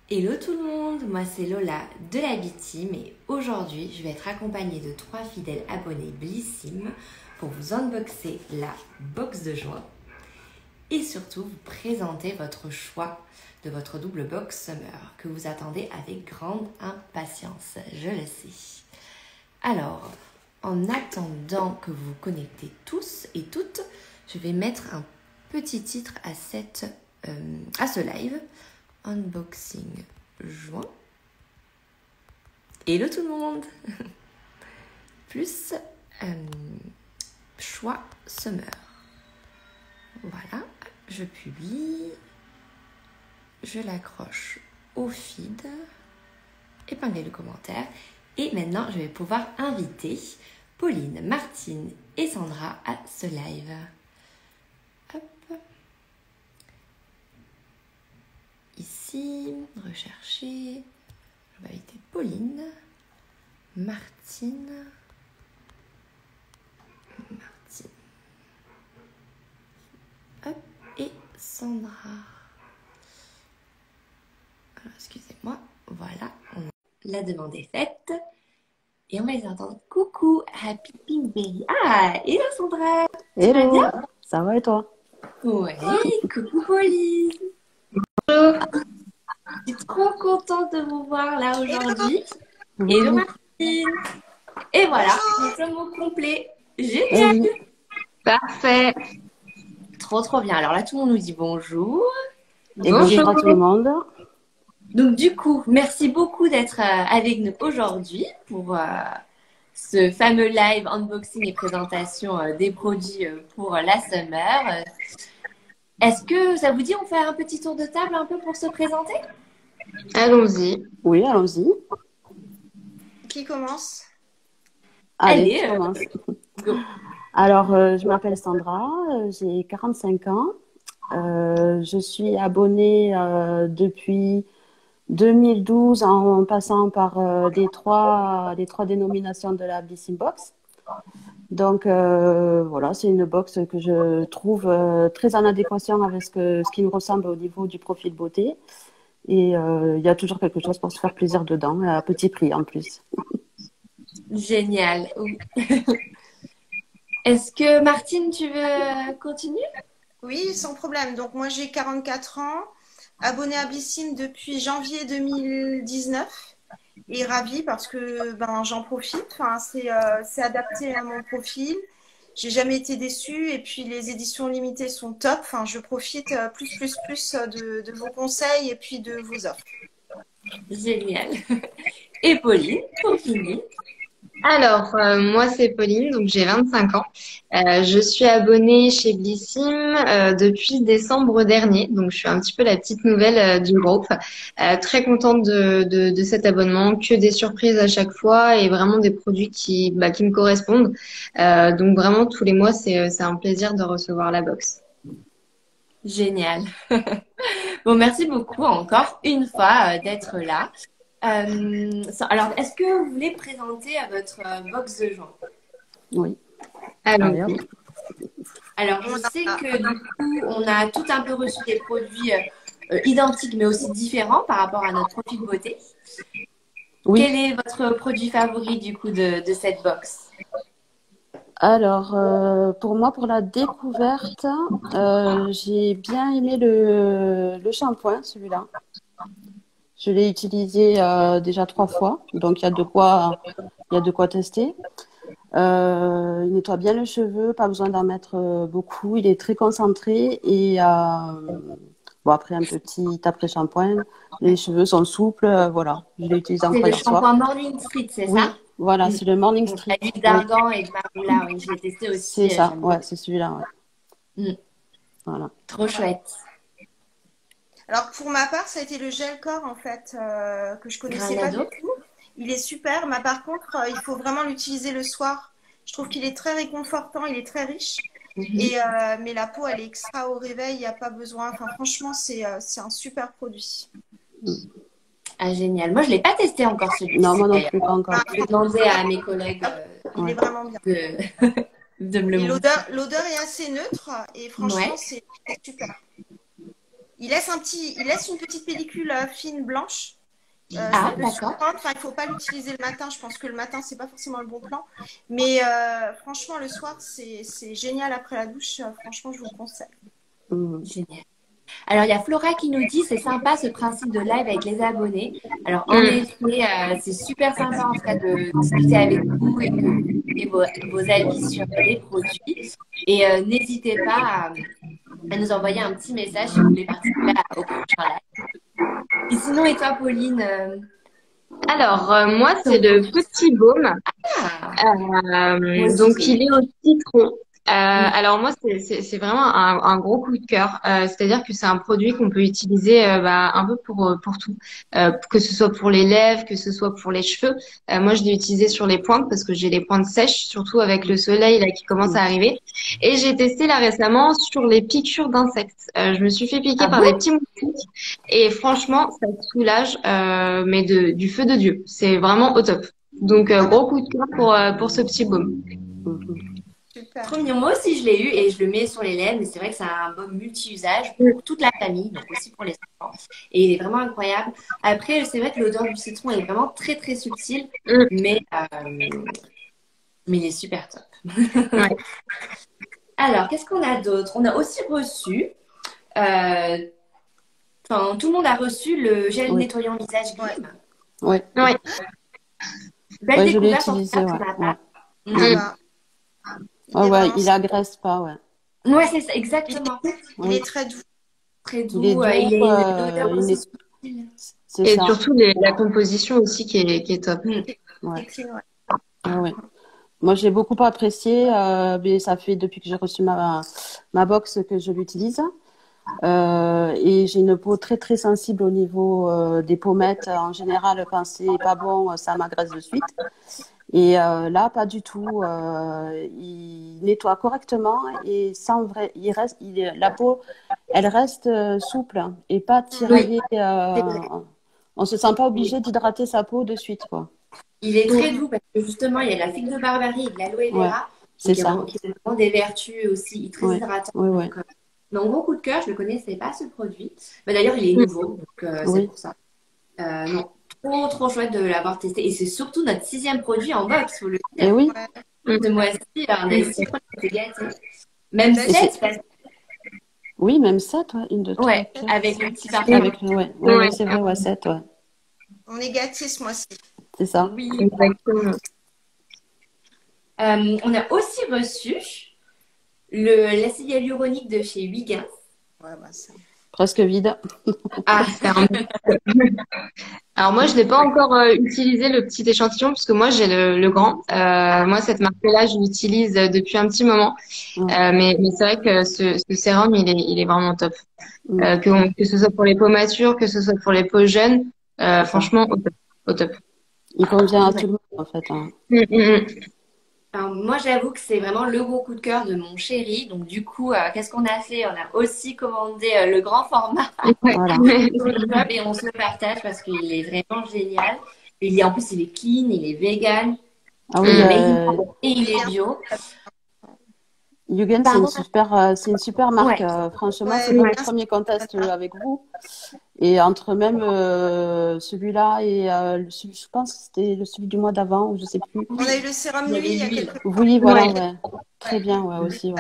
Hello tout le monde, moi c'est Lola de la B-Team et aujourd'hui je vais être accompagnée de 3 fidèles abonnés Blissim pour vous unboxer la box de joie et surtout vous présenter votre choix de votre double box Summer que vous attendez avec grande impatience, je le sais. Alors, en attendant que vous vous connectez tous et toutes, je vais mettre un petit titre à ce live. Unboxing joint. Hello tout le monde. Plus choix Summer. Voilà, je publie. Je l'accroche au feed. Épingler le commentaire. Et maintenant, je vais pouvoir inviter Pauline, Martine et Sandra à ce live. Hop. Ici, rechercher, je vais inviter Pauline, Martine, hop, et Sandra. Alors, excusez-moi, voilà, la demande est faite. Et on va les entendre. Coucou, Happy Pinkberry. Ah, hello Sandra. Hello, tu vas bien? Ça va et toi? Ouais, coucou Pauline. Bonjour. Je suis trop contente de vous voir là aujourd'hui. Oui. Hello Martine. Et voilà, nous sommes au complet. Génial. Oui. Parfait. Trop bien. Alors là, tout le monde nous dit bonjour. Et bonjour à tout le monde. Donc du coup, merci beaucoup d'être avec nous aujourd'hui pour ce fameux live unboxing et présentation des produits pour la summer. Est-ce que ça vous dit on fait un petit tour de table un peu pour se présenter? Allons-y. Oui, allons-y. Qui commence? Allez, je commence. go. Alors, je m'appelle Sandra, j'ai 45 ans. Je suis abonnée depuis 2012 en passant par les trois dénominations de la Blissim Box. Donc, voilà, c'est une box que je trouve très en adéquation avec ce qui me ressemble au niveau du profil beauté. Et il y a toujours quelque chose pour se faire plaisir dedans, à petit prix en plus. Génial. Oui. Est-ce que Martine, tu veux continuer? Oui, sans problème. Donc moi j'ai 44 ans, abonnée à Blissim depuis janvier 2019 et ravie parce que j'en profite. Enfin, c'est adapté à mon profil. J'ai jamais été déçue et puis les éditions limitées sont top. Enfin, je profite plus de vos conseils et puis de vos offres. Génial. Et Pauline, pour finir. Alors, moi, c'est Pauline, donc j'ai 25 ans. Je suis abonnée chez Blissim depuis décembre dernier, donc je suis un petit peu la petite nouvelle du groupe. Très contente de cet abonnement, que des surprises à chaque fois et vraiment des produits qui me correspondent. Donc vraiment, tous les mois, c'est un plaisir de recevoir la box. Génial. Bon, merci beaucoup encore une fois d'être là. Alors, est-ce que vous voulez présenter votre box de joint? Oui. Allons-y. Alors, je sais que du coup, on a tout un peu reçu des produits identiques, mais aussi différents par rapport à notre profil beauté. Oui. Quel est votre produit favori du coup de cette box? Alors, pour moi, pour la découverte, j'ai bien aimé le shampoing, celui-là. Je l'ai utilisé déjà 3 fois, donc il y a de quoi tester. Il nettoie bien les cheveux, pas besoin d'en mettre beaucoup. Il est très concentré et bon, après un petit après-shampoing, les cheveux sont souples. Voilà, je l'ai utilisé en C'est le première soir. shampoing Morning Street, c'est Oui, ça? voilà, c'est le Morning Street. Avec d'argan et de marula, oui, je l'ai testé aussi. C'est ça, j'aime ouais, beaucoup. c'est celui-là. Ouais. Voilà. Trop chouette. Alors pour ma part, ça a été le gel corps en fait que je connaissais pas Granado. du tout. Il est super, mais par contre, il faut vraiment l'utiliser le soir. Je trouve qu'il est très réconfortant, il est très riche. Mais la peau, elle est extra au réveil, il n'y a pas besoin. Enfin, franchement, c'est un super produit. Ah, génial. Moi, je ne l'ai pas testé encore celui-ci. Non, moi non plus, pas encore. Je vais demander à mes collègues Il est vraiment bien. de me le Et montrer. l'odeur est assez neutre et franchement, Ouais. c'est super. Il laisse une petite pellicule fine blanche. Ah, Ça peut se d'accord. prendre. Enfin, il ne faut pas l'utiliser le matin. Je pense que le matin, c'est pas forcément le bon plan. Mais franchement, le soir, c'est génial après la douche. Franchement, je vous le conseille. Génial. Alors, il y a Flora qui nous dit, c'est sympa ce principe de live avec les abonnés. Alors, en effet, c'est super sympa en tout cas de discuter avec vous et que vous donnez vos avis sur les produits. Et n'hésitez pas à nous envoyer un petit message si vous voulez participer au prochain live. Et sinon, et toi, Pauline Alors, moi, c'est le petit baume. Moi aussi, Donc, je il est au citron. Alors moi, c'est vraiment un gros coup de cœur. C'est-à-dire que c'est un produit qu'on peut utiliser un peu pour tout, que ce soit pour les lèvres, que ce soit pour les cheveux. Moi, je l'ai utilisé sur les pointes parce que j'ai les pointes sèches, surtout avec le soleil là qui commence à arriver. Et j'ai testé là récemment sur les piqûres d'insectes. Je me suis fait piquer par des petits moustiques et franchement, ça soulage, mais du feu de Dieu. C'est vraiment au top. Donc gros coup de cœur pour ce petit baume. Super. Trop mignon. Moi aussi, je l'ai eu et je le mets sur les lèvres. Mais c'est vrai que c'est un baume multi-usage pour toute la famille, donc aussi pour les enfants. Et il est vraiment incroyable. Après, c'est vrai que l'odeur du citron est vraiment très, très subtile. Mais il est super top. Ouais. Alors, qu'est-ce qu'on a d'autre? On a aussi reçu... tout le monde a reçu le gel nettoyant visage Glim. Oui. Belle Ouais, je l'ai découverte en tout utilisé, cas pour ma part. Il agresse pas, Ouais, c'est ça, exactement. Il est très doux. Très doux. Il est doux, il a une odeur aussi subtile. Et ça. surtout la composition aussi qui est top. Ouais. Moi, j'ai beaucoup apprécié, mais ça fait depuis que j'ai reçu ma box que je l'utilise. Et j'ai une peau très très sensible au niveau des pommettes. En général, quand c'est pas bon, ça m'agresse de suite. Et là, pas du tout. Il nettoie correctement et sans vrai, la peau, elle reste souple et pas tiraillée. On se sent pas obligé d'hydrater sa peau de suite, quoi. Il est très doux parce que justement, il y a de la figue de Barbarie et de l'aloe vera. C'est ça. Qui ont vraiment des vertus aussi très hydratantes. Donc, gros coup de cœur, je ne connaissais pas ce produit. Mais d'ailleurs, il est nouveau, donc c'est pour ça. Non, trop chouette de l'avoir testé. Et c'est surtout notre 6e produit en box, faut le dire. Et oui. Ce mois-ci, on a 6 produits gâtés. Même 7, parce que... Oui, même 7, une de 3. Ouais, avec le petit parfum. C'est vrai, 7, On est gâtés ce mois-ci. C'est ça. Oui, exactement. On a aussi reçu l'acide hyaluronique de chez Huygens. Presque vide. Alors moi, je l'ai pas encore utilisé le petit échantillon puisque moi j'ai le grand. Moi, cette marque-là, je l'utilise depuis un petit moment. Mais c'est vrai que ce sérum, il est vraiment top. Que ce soit pour les peaux matures, que ce soit pour les peaux jeunes, franchement, au top. Il convient à tout le monde, en fait. Alors, moi, j'avoue que c'est vraiment le gros coup de cœur de mon chéri. Donc, du coup, qu'est-ce qu'on a fait? On a aussi commandé le grand format. Et on se le partage parce qu'il est vraiment génial. En plus, il est clean, il est vegan. Ah oui, et il est bio. Huygens, c'est une super marque. Franchement, c'est pas le premier contest avec vous. Et entre même celui-là et je pense que c'était celui du mois d'avant, ou je sais plus. On a eu le sérum nuit il y a quelques jours. Oui, voilà, très bien, aussi.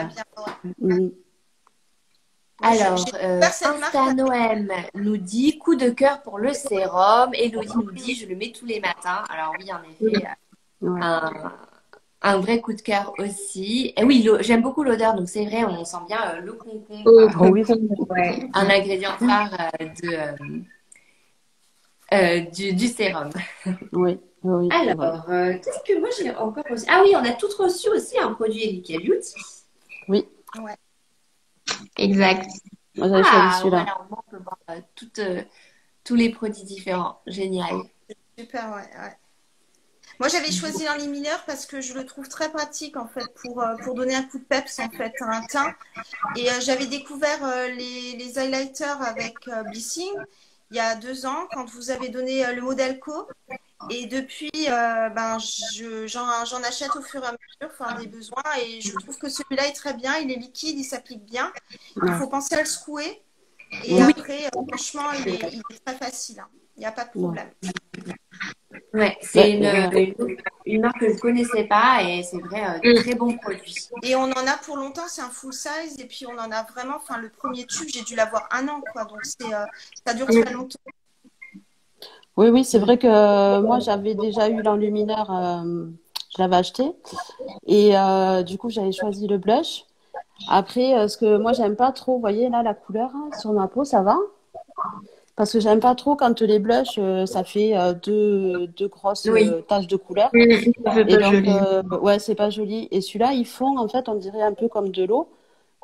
Alors, Insta Noël nous dit coup de cœur pour le sérum. Elodie nous dit je le mets tous les matins. Alors oui, en effet, un vrai coup de cœur aussi. Et oui, j'aime beaucoup l'odeur, donc c'est vrai, on sent bien le concombre. Un ingrédient phare du sérum. Oui. Alors, qu'est-ce que moi j'ai encore reçu? Ah oui, on a toutes reçu aussi un produit Elika Beauty. Oui. Exact. Moi, j'avais choisi celui-là. Voilà, on peut voir tous les produits différents. Génial. Super, Moi, j'avais choisi un liminaire parce que je le trouve très pratique en fait pour donner un coup de peps en fait à un teint. Et j'avais découvert les highlighters avec Blissing il y a 2 ans quand vous avez donné le modèle Co. Et depuis, j'en achète au fur et à mesure, des besoins. Et je trouve que celui-là est très bien, il est liquide, il s'applique bien. Il faut penser à le secouer. Et Oui. après, franchement, il est très facile, hein. Il n'y a pas de Ouais. problème. Ouais, c'est Ouais, une marque que je connaissais pas et c'est vrai, Mm. très bon produit. Et on en a pour longtemps, c'est un full size. Et puis on en a vraiment, enfin le premier tube, j'ai dû l'avoir 1 an, quoi. Donc ça dure très longtemps. oui, c'est Mm. vrai que moi, j'avais déjà eu l'enlumineur, je l'avais acheté. Et du coup, j'avais choisi le blush. Après, ce que moi, j'aime pas trop, vous voyez, là, la couleur hein, sur ma peau, ça va. Parce que j'aime pas trop quand les blushs, ça fait deux grosses Oui. taches de couleur. Ça fait Et pas donc, joli. ouais, c'est pas joli. Et celui-là, ils font, en fait, on dirait un peu comme de l'eau.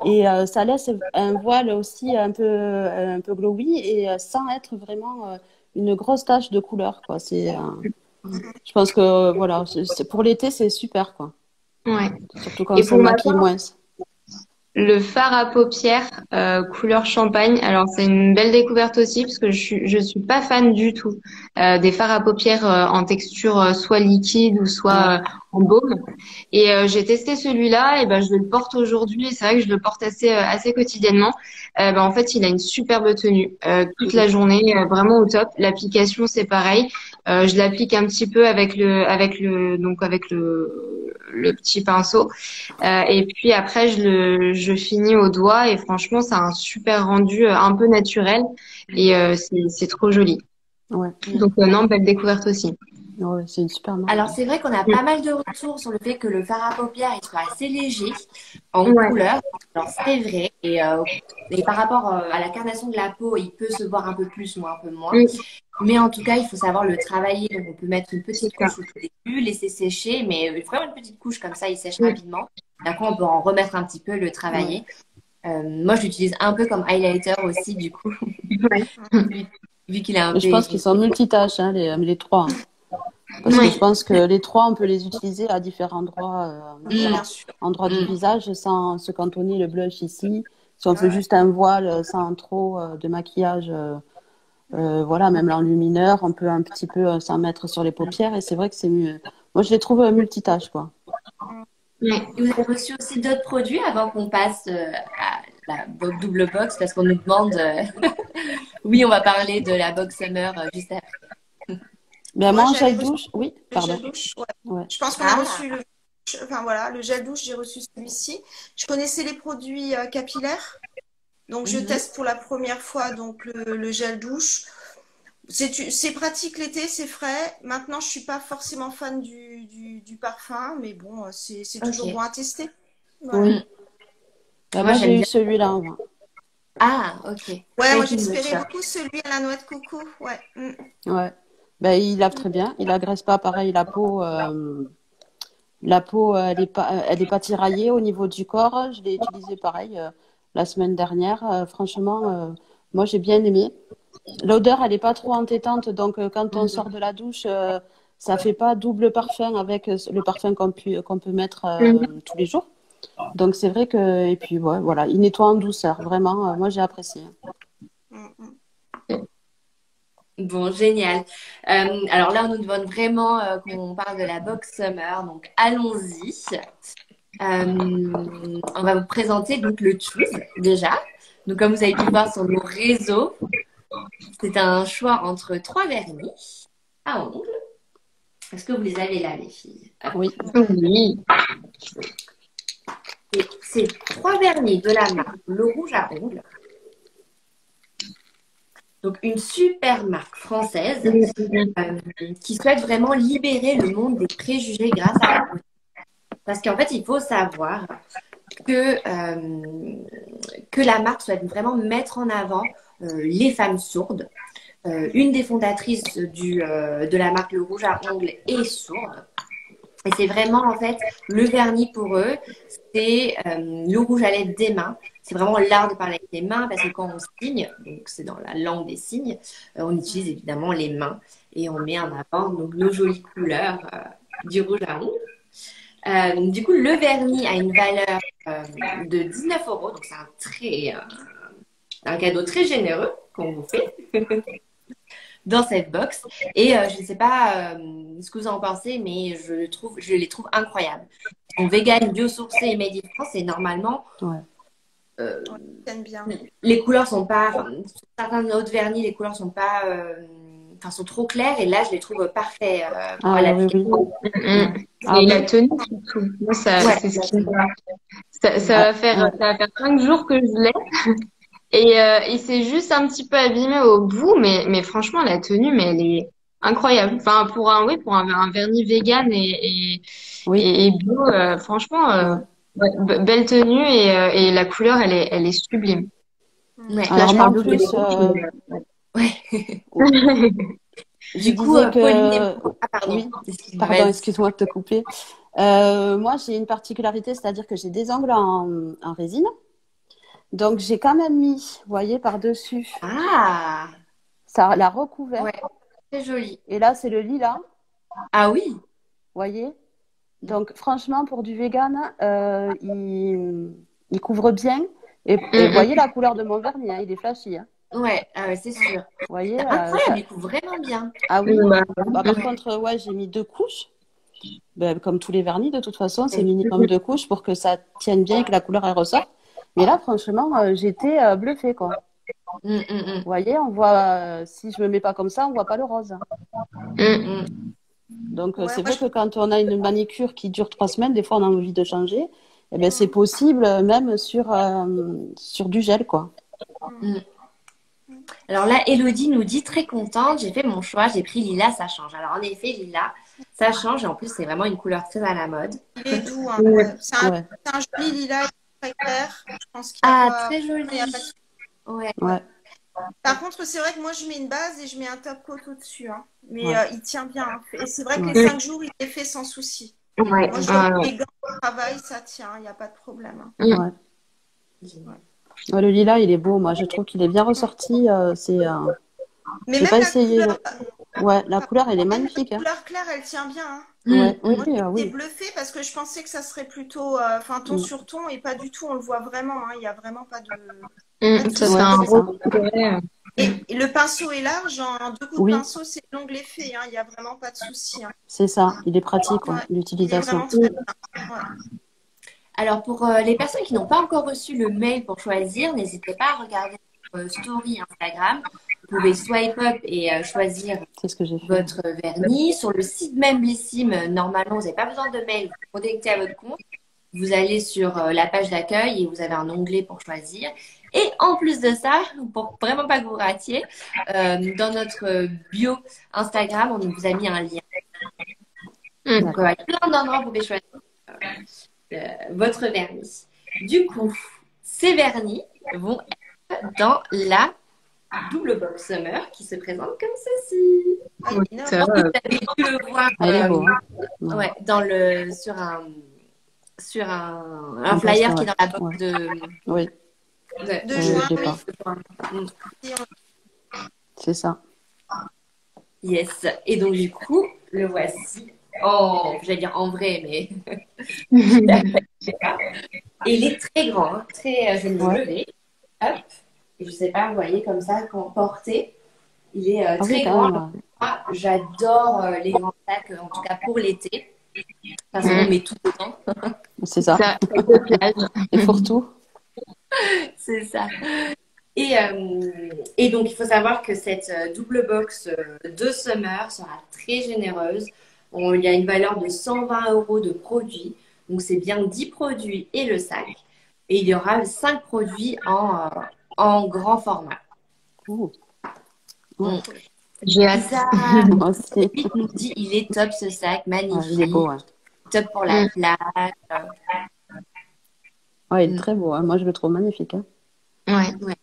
Et ça laisse un voile aussi un peu glowy et sans être vraiment une grosse tache de couleur, quoi. Je pense que, voilà, pour l'été, c'est super, quoi. Ouais. Surtout quand on Et se pour ma maquille moins. Le fard à paupières couleur champagne. Alors c'est une belle découverte aussi parce que je suis pas fan du tout des fards à paupières en texture soit liquide ou Ouais. soit en baume. Et j'ai testé celui-là et ben je le porte aujourd'hui et c'est vrai que je le porte assez quotidiennement. Ben, en fait il a une superbe tenue toute la journée, vraiment au top. L'application c'est pareil. Je l'applique un petit peu avec le petit pinceau. Et puis après, je finis au doigt et franchement, ça a un super rendu un peu naturel et c'est trop joli. Ouais. Donc non, belle découverte aussi. Ouais, c'est une super Alors, marque. c'est vrai qu'on a pas mal de retours sur le fait que le fard à paupières il soit assez léger en Ouais, couleur. Alors, c'est vrai. Et par rapport à la carnation de la peau, il peut se voir un peu plus ou un peu moins. oui, Mais en tout cas, il faut savoir le travailler. Donc, on peut mettre une c'est petite ça. couche au tout début, laisser sécher, mais vraiment une petite couche comme ça, il sèche Oui, rapidement. Et après, on peut en remettre un petit peu, le Ouais. travailler. Moi, je l'utilise un peu comme highlighter aussi, du coup, ouais, vu, vu qu'il est un Mais peu je pense qu'ils sont épais. multitâches, hein, les trois. Hein. Parce que je ouais, pense que les trois, on peut les utiliser à différents Oui, Mm, bien sûr. endroits du mm. visage sans se cantonner le blush ici. Si on Ouais, fait ouais. juste un voile sans trop de maquillage, voilà, même l'enlumineur, on peut un petit peu s'en mettre sur les paupières et c'est vrai que c'est mieux. Moi, je les trouve multitâches, quoi. ouais. Et vous avez reçu aussi d'autres produits avant qu'on passe à la double box parce qu'on nous demande. Oui, on va parler de la box summer juste après. Mais Moi, moi, en j'avais gel reçu douche, oui, le gel pardon. douche. Ouais. Ouais. Je pense qu'on a Ah, reçu enfin voilà, le gel douche, j'ai reçu celui-ci. Je connaissais les produits capillaires. Donc, je mhm. teste pour la première fois donc le gel douche. C'est pratique l'été, c'est frais. Maintenant, je suis pas forcément fan du parfum, mais bon, c'est toujours bon Ok. à tester. Voilà. Oui. Mm. Moi, Moi, j'aime j'ai eu bien. celui-là avant. Ah, ok. Ouais, moi Avec une j'espérais choc. beaucoup celui à la noix de coco. Ouais. Mm. Ouais. Ben, il lave très bien. Il agresse pas pareil la peau. La peau, elle est pas tiraillée au niveau du corps. Je l'ai utilisé pareil la semaine dernière. Franchement, moi, j'ai bien aimé. L'odeur, elle est pas trop entêtante. Donc, quand on sort Mm. de la douche, ça fait pas double parfum avec le parfum qu'on peut mettre Mhm. tous les jours. Donc, c'est vrai que, et puis, ouais, voilà, il nettoie en douceur. Vraiment, moi, j'ai apprécié. Mm, mm. Bon, génial. Alors là, on nous demande vraiment qu'on parle de la box summer, donc allons-y. On va vous présenter donc le Choose déjà. Donc, comme vous avez pu le voir sur nos réseaux, c'est un choix entre trois vernis à ongles. Est-ce que vous les avez là, les filles? Hop. Oui. Oui. Et c'est trois vernis de la marque Le Rouge à ongles. Donc, une super marque française qui souhaite vraiment libérer le monde des préjugés grâce à la beauté. Parce qu'en fait, il faut savoir que la marque souhaite vraiment mettre en avant les femmes sourdes. Une des fondatrices de la marque Le Rouge à ongles est sourde. Et c'est vraiment, en fait, le vernis pour eux, c'est le rouge à lèvres des mains. C'est vraiment l'art de parler avec les mains parce que quand on signe, donc c'est dans la langue des signes, on utilise évidemment les mains et on met en avant donc, nos jolies couleurs du rouge à ongles. Du coup, le vernis a une valeur de 19 euros, donc c'est un cadeau très généreux qu'on vous fait dans cette box. Et je ne sais pas ce que vous en pensez, mais je les trouve incroyables. Ils sont vegan, biosourcés et made in France et normalement, Ouais. euh, J'aime bien. les couleurs sont pas, enfin, sur certains autres vernis, les couleurs sont pas, enfin, sont trop claires et là, je les trouve parfaits pour Ah oui, oui. l'application. Mm. Ah Et oui. la tenue, surtout. Moi, Ouais, c'est ce qui me va. Ça Ah, va faire, ouais. ça va faire 5 jours que je l'ai. Et c'est juste un petit peu abîmé au bout, mais franchement, la tenue, mais elle est incroyable. Enfin, oui, pour un vernis vegan Oui. et bio, franchement, Ouais. ouais, belle tenue et la couleur, elle est sublime. ouais. Là, Alors je moi, parle en de plus, rouge, ouais. oh, je Du coup, disais Pauline et que... moi, ah, pardon, Oui, excuse-moi, pardon, vas-y. excuse-moi de te couper. Moi, j'ai une particularité, c'est-à-dire que j'ai des ongles en résine. Donc, j'ai quand même mis, vous voyez, par-dessus, Ah, ça l'a recouvert. ouais, c'est joli. Et là, c'est le lilas, vous Ah oui. voyez. Donc, franchement, pour du vegan, il couvre bien. Et vous Mm, voyez la couleur de mon vernis, hein, il est flashy. Hein. Ouais, ah ouais, c'est sûr. Vous voyez, C'est incroyable, ça... il couvre vraiment bien. Ah oui. mm. Bah, par Ouais. contre, ouais, j'ai mis 2 couches. Ben, comme tous les vernis, de toute façon, c'est Ouais. minimum 2 couches pour que ça tienne bien et que la couleur elle ressorte. Mais là, franchement, j'étais bluffée, quoi. Vous voyez, on voit, si je me mets pas comme ça, on voit pas le rose. Mm. Donc, Ouais, c'est moi, vrai que quand on a une manicure qui dure 3 semaines, des fois, on a envie de changer. Eh ben, c'est possible, même sur du gel, quoi. Mm. Alors là, Elodie nous dit très contente, j'ai fait mon choix, j'ai pris lilas, ça change. Alors en effet, lilas, ça change et en plus, c'est vraiment une couleur très à la mode. il est doux, hein, Mm. ouais. Ouais, C'est un joli lilas, très clair. Je pense qu'il n'y a Ah, pas, très il y a joli. pas de- Ouais. ouais, Par contre, c'est vrai que moi, je mets une base et je mets un top coat au-dessus, hein. Mais ouais, il tient bien, hein. Et c'est vrai que les ouais, 5 jours, il est fait sans souci. Ouais, Moi, je dois ouais, les gants de travail, ça tient, il n'y a pas de problème, hein. ouais. ouais. Génial. Ouais, le lilas, il est beau. Moi, je trouve qu'il est bien ressorti. Mais J'ai même pas la essayé. couleur, Ouais, la couleur, elle est même magnifique. la Hein. couleur claire, elle tient bien, hein. Ouais, oui, Moi, j'ai été oui. bluffée parce que je pensais que ça serait plutôt enfin, ton Mm. sur ton et pas du tout. On le voit vraiment, hein. Il n'y a vraiment pas de Ça fait souci. Ouais, un c'est beau ça. coloré. Et le pinceau est large, en 2 coups de Oui, pinceau, c'est l'ongle est fait, hein. Il n'y a vraiment pas de souci, hein. c'est ça. Il est pratique, ouais, Ouais, il est l'utilisation. vraiment très bien. Ouais. Alors pour les personnes qui n'ont pas encore reçu le mail pour choisir, n'hésitez pas à regarder notre story Instagram. Vous pouvez swipe up et choisir C'est ce que j'ai fait. votre vernis. Sur le site même Blissim, normalement, vous n'avez pas besoin de mail. Vous vous connectez à votre compte. Vous allez sur la page d'accueil et vous avez un onglet pour choisir. Et en plus de ça, pour vraiment pas que vous ratiez, dans notre bio Instagram, on vous a mis un lien. Mm. Donc, il y a plein d'endroits où vous pouvez choisir votre vernis. Du coup, ces vernis vont être dans la double box summer qui se présente comme ceci. Ah, il Ouais, est énorme. ça Je pense que va. vous avez pu le voir Ah, il est beau, hein. Ouais. ouais, sur un Un flyer poster, qui est dans la box ouais. de, Oui, De oui, juin, je l'ai oui. pas. Mm. C'est ça. Yes. Et donc, du coup, le voici. Oh, j'allais dire en vrai, mais je sais pas. Et il est très grand, hein, très. Je vais me Ouais. lever. Hop. Et je sais pas, vous voyez, comme ça, quand porté, il est Ah oui, très quand grand. même. Moi, j'adore les grands sacs, en tout cas pour l'été, parce qu'on Mm. met tout dedans. C'est ça. Ça, de plage. Et fourre-tout. C'est ça. Et donc, il faut savoir que cette double box de Summer sera très généreuse. Il y a une valeur de 120 euros de produits. Donc, c'est bien 10 produits et le sac. Et il y aura 5 produits en grand format. Ouh. Ouais. Mm. J'ai hâte. Isa Moi aussi. nous dit il est top ce sac, Ouais, il est magnifique, beau, ouais. top pour la Mm. plage. Ouais, il est Mm. très beau. Hein. Moi, je le trouve magnifique. Hein. Ouais.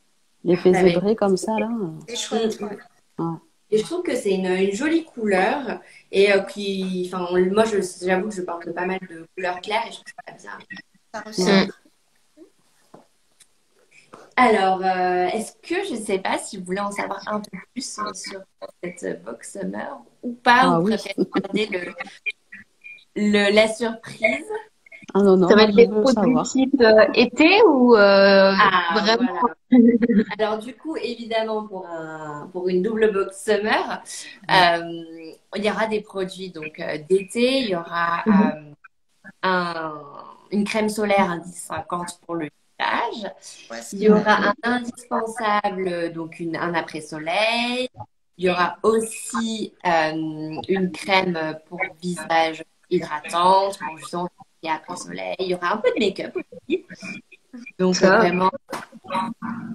L'effet Ah ouais. zébré comme ça, là. C'est chouette, ouais. Ouais. Et je trouve que c'est une jolie couleur et enfin, moi, j'avoue que je porte pas mal de couleurs claires et je trouve ça bien. Ça ressort. Mm. Alors, est-ce que je ne sais pas si vous voulez en savoir un peu plus sur cette box summer ou pas, Ah ou oui. préférez garder la surprise? Ah non, non, Ça va moi, être je les veux produits savoir. type été ou Ah, vraiment? voilà. Alors, du coup, évidemment, pour une double box summer, il y aura des produits donc d'été. Il y aura une crème solaire indice 50 pour le tirage. Ouais, Il y aura un indispensable, donc un après-soleil. Il y aura aussi une crème pour visage hydratante, pour justement et après-soleil. Il y aura un peu de make-up aussi. Donc vraiment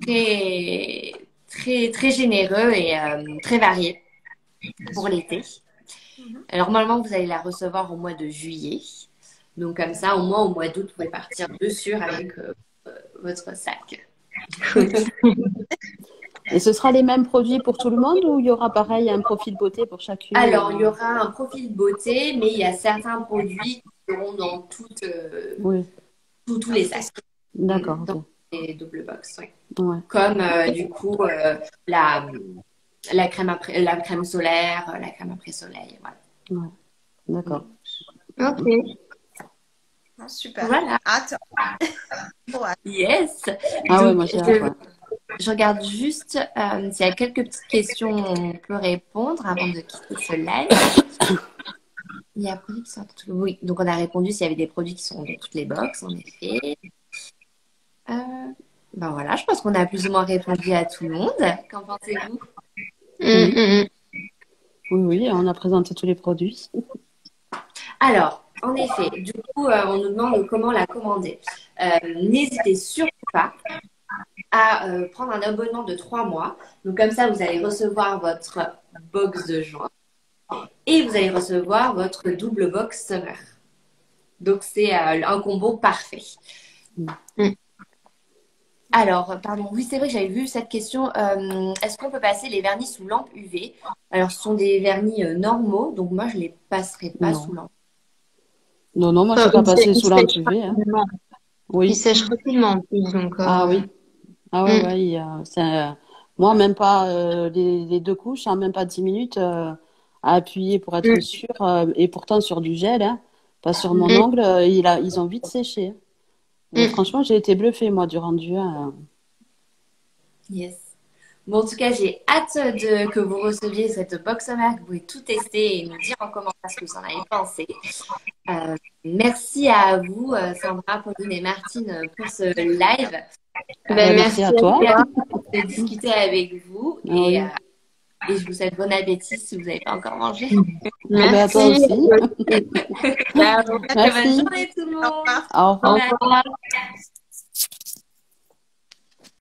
très, très, très généreux et très varié pour l'été. Alors, normalement, vous allez la recevoir au mois de juillet. Donc, comme ça, au moins au mois d'août, vous pouvez partir dessus avec votre sac. Et ce sera les mêmes produits pour tout le monde ou il y aura pareil un profil beauté pour chacune? Alors, il y aura un profil beauté, mais il y a certains produits qui seront dans Oui, tous les sacs. d'accord. Dans Ok. les double box, oui. Ouais. Comme du coup la crème solaire, la crème après soleil. Voilà. Ouais. D'accord. Ok. Non, super. Voilà. Hâte. Trop hâte. Yes. Ah ouais, Donc, moi j'ai hâte, ouais. je regarde juste s'il y a quelques petites questions on peut répondre avant de quitter ce live. Il y a produits qui sont dans toutes les... Oui, donc on a répondu s'il y avait des produits qui sont dans toutes les box, en effet. Ben voilà, je pense qu'on a plus ou moins répondu à tout le monde. Qu'en pensez-vous? Oui, oui, on a présenté tous les produits. Alors, en effet, du coup, on nous demande comment la commander. N'hésitez surtout pas à prendre un abonnement de 3 mois. Donc, comme ça, vous allez recevoir votre box de juin et vous allez recevoir votre double box summer. Donc, c'est un combo parfait. Alors, pardon, oui, c'est vrai que j'avais vu cette question. Est-ce qu'on peut passer les vernis sous lampe UV? Alors, ce sont des vernis normaux, donc moi, je ne les passerai pas Non. sous lampe. Non, non, moi je ne suis pas passée sous lampe UV. Hein. Il Oui. sèche rapidement en plus. Donc, Ah oui. Ah ouais, ouais. Moi, même pas les 2 couches, hein, même pas 10 minutes à appuyer pour être sûr. Et pourtant sur du gel, hein, pas sur mon ongle, ils ont vite séché. Franchement, j'ai été bluffée, moi, du rendu. Yes. Bon, en tout cas, j'ai hâte que vous receviez cette box summer, que vous pouvez tout tester et nous dire en commentaire ce que vous en avez pensé. Merci à vous, Sandra, Pauline et Martine, pour ce live. Merci à toi. De discuter avec vous et je vous souhaite bon appétit si vous n'avez pas encore mangé. Merci à toi aussi. Très bonne Merci. journée tout le monde. Au revoir. Au revoir. Au revoir.